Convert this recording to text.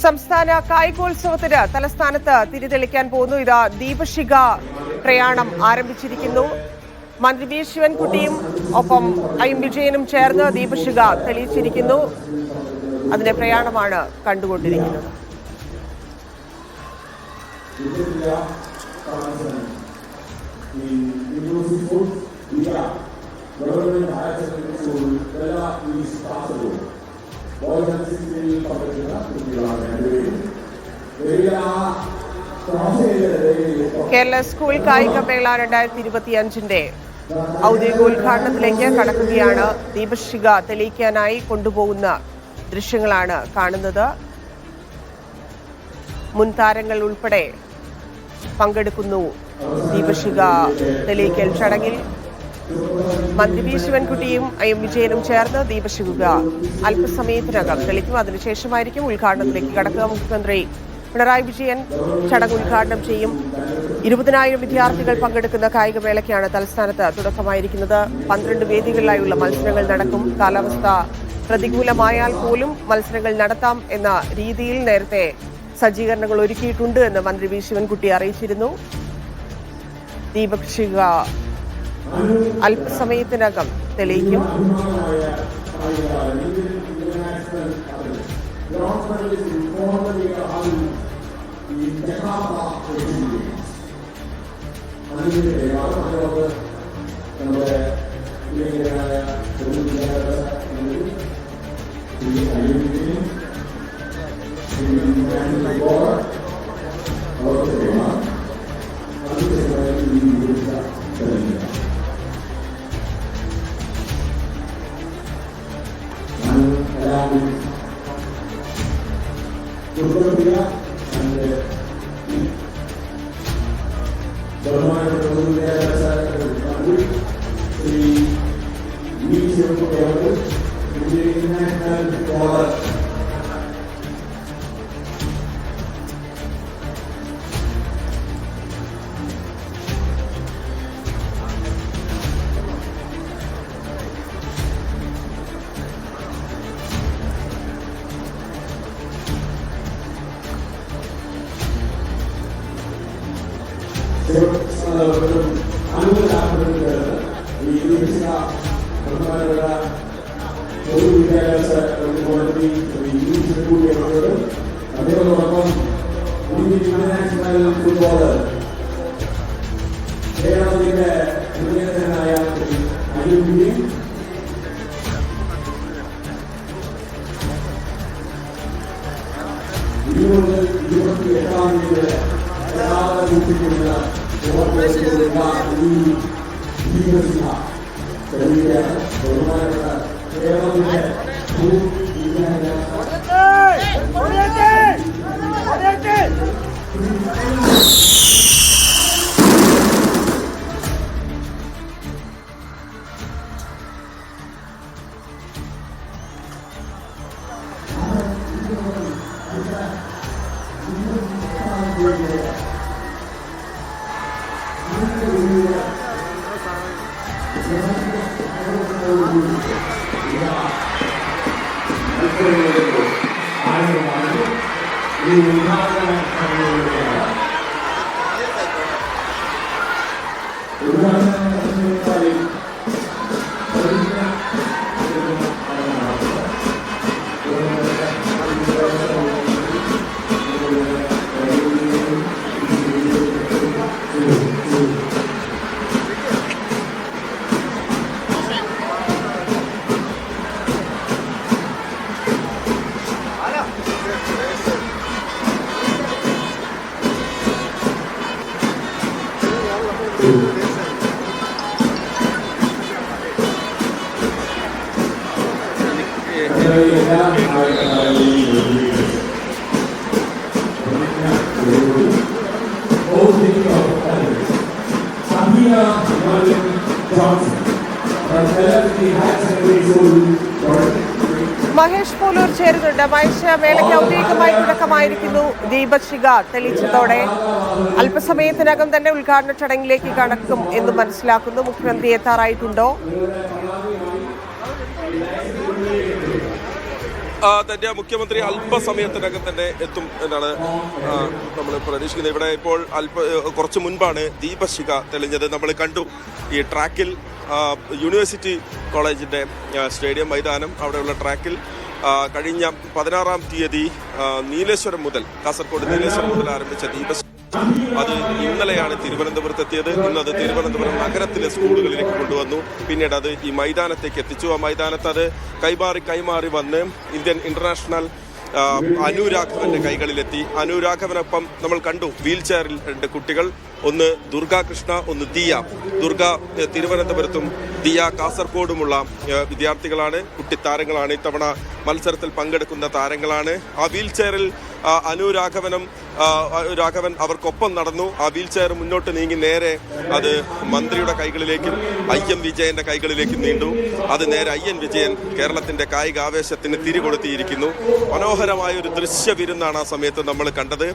സംസ്ഥാന കായികോത്സവത്തിന് തലസ്ഥാനത്ത് തിരിതെളിക്കാൻ പോകുന്നു. ഇതാ ദീപശിഖ പ്രയാണം ആരംഭിച്ചിരിക്കുന്നു. മന്ത്രി വി ശിവൻകുട്ടിയും ഒപ്പം ഐ വിജയനും ചേർന്ന് ദീപശിഖ തെളിയിച്ചിരിക്കുന്നു. അതിന്റെ പ്രയാണമാണ് കണ്ടുകൊണ്ടിരിക്കുന്നത്. കേരള സ്കൂൾ കായികമേള 2025 ഔദ്യോഗിക ഉദ്ഘാടനത്തിലേക്ക് കടക്കുകയാണ്. ദീപശിഖ തെളിയിക്കാനായി കൊണ്ടുപോകുന്ന ദൃശ്യങ്ങളാണ് കാണുന്നത്. മുൻ താരങ്ങൾ ഉൾപ്പെടെ പങ്കെടുക്കുന്നു ദീപശിഖ തെളിയിക്കൽ ചടങ്ങിൽ. മന്ത്രി വി ശിവൻകുട്ടിയും ഐ വിജയനും ചേർന്ന് ദീപശിഖ അല്പസമയത്തിനകം തെളിക്കും. അതിനുശേഷമായിരിക്കും ഉദ്ഘാടനത്തിലേക്ക് കടക്കുക. മുഖ്യമന്ത്രി പിണറായി വിജയൻ ചടങ്ങ് ഉദ്ഘാടനം ചെയ്യും. 20,000 വിദ്യാർത്ഥികൾ പങ്കെടുക്കുന്ന കായികമേളയ്ക്കാണ് തലസ്ഥാനത്ത് തുടക്കമായിരിക്കുന്നത്. 12 വേദികളിലായുള്ള മത്സരങ്ങൾ നടക്കും. കാലാവസ്ഥ പ്രതികൂലമായാൽ പോലും മത്സരങ്ങൾ നടത്താം എന്ന രീതിയിൽ നേരത്തെ സജ്ജീകരണങ്ങൾ ഒരുക്കിയിട്ടുണ്ട് എന്ന് മന്ത്രി വി ശിവൻകുട്ടി അറിയിച്ചിരുന്നു. ദീപശിഖ അല്പസമയത്തിനകം തെളിയിക്കും. മഹേഷ് പോലൂർ ചേരുന്നുണ്ട്. മഹേഷ്, മേളയ്ക്ക് ഔദ്യോഗികമായി തുടക്കമായിരിക്കുന്നു. ദീപശിഖ തെളിയിച്ചതോടെ അല്പസമയത്തിനകം തന്നെ ഉദ്ഘാടന ചടങ്ങിലേക്ക് കടക്കും എന്ന് മനസ്സിലാക്കുന്നു. മുഖ്യമന്ത്രി എത്താറായിട്ടുണ്ടോ? തന്റെ മുഖ്യമന്ത്രി അല്പസമയത്തിനകം തന്നെ എത്തും എന്നാണ് നമ്മൾ പ്രതീക്ഷിക്കുന്നത്. ഇവിടെ ഇപ്പോൾ കുറച്ച് മുൻപാണ് ദീപശിഖ തെളിഞ്ഞത്. നമ്മൾ കണ്ടു ഈ ട്രാക്കിൽ യൂണിവേഴ്സിറ്റി കോളേജിന്റെ സ്റ്റേഡിയം മൈതാനം, അവിടെയുള്ള ട്രാക്കിൽ കഴിഞ്ഞ 16-ാം തീയതി നീലേശ്വരം മുതൽ, കാസർഗോഡ് നീലേശ്വരം മുതൽ ആരംഭിച്ച ദീപശിഖ അത് ഇന്നലെയാണ് തിരുവനന്തപുരത്ത് എത്തിയത്. ഇന്നത് തിരുവനന്തപുരം നഗരത്തിലെ സ്കൂളുകളിലേക്ക് കൊണ്ടുവന്നു. പിന്നീട് അത് ഈ മൈതാനത്തേക്ക് എത്തിച്ചു. ആ മൈതാനത്ത് അത് കൈമാറി വന്ന് ഇന്ത്യൻ ഇന്റർനാഷണൽ അനുരാഘവന്റെ കൈകളിലെത്തി. അനുരാഘവനൊപ്പം നമ്മൾ കണ്ടു വീൽ ചെയറിൽ 2 കുട്ടികൾ, ഒന്ന് ദുർഗാകൃഷ്ണ, ഒന്ന് ദിയ. ദുർഗ തിരുവനന്തപുരത്തും ദിയ കാസർഗോഡുമുള്ള വിദ്യാർത്ഥികളാണ്, കുട്ടിത്താരങ്ങളാണ്. ഇത്തവണ മത്സരത്തിൽ പങ്കെടുക്കുന്ന താരങ്ങളാണ്. ആ വീൽ ചെയറിൽ രാഘവൻ അവർക്കൊപ്പം നടന്നു. ആ വീൽ ചെയർ മുന്നോട്ട് നീങ്ങി നേരെ അത് മന്ത്രിയുടെ കൈകളിലേക്കും IM വിജയന്റെ കൈകളിലേക്കും നീണ്ടു. അത് നേരെ IN വിജയൻ കേരളത്തിന്റെ കായികാവേശത്തിന് തിരികൊളുത്തിയിരിക്കുന്നു. മനോഹരമായ ഒരു ദൃശ്യ വിരുന്നാണ് ആ സമയത്ത് നമ്മൾ കണ്ടത്.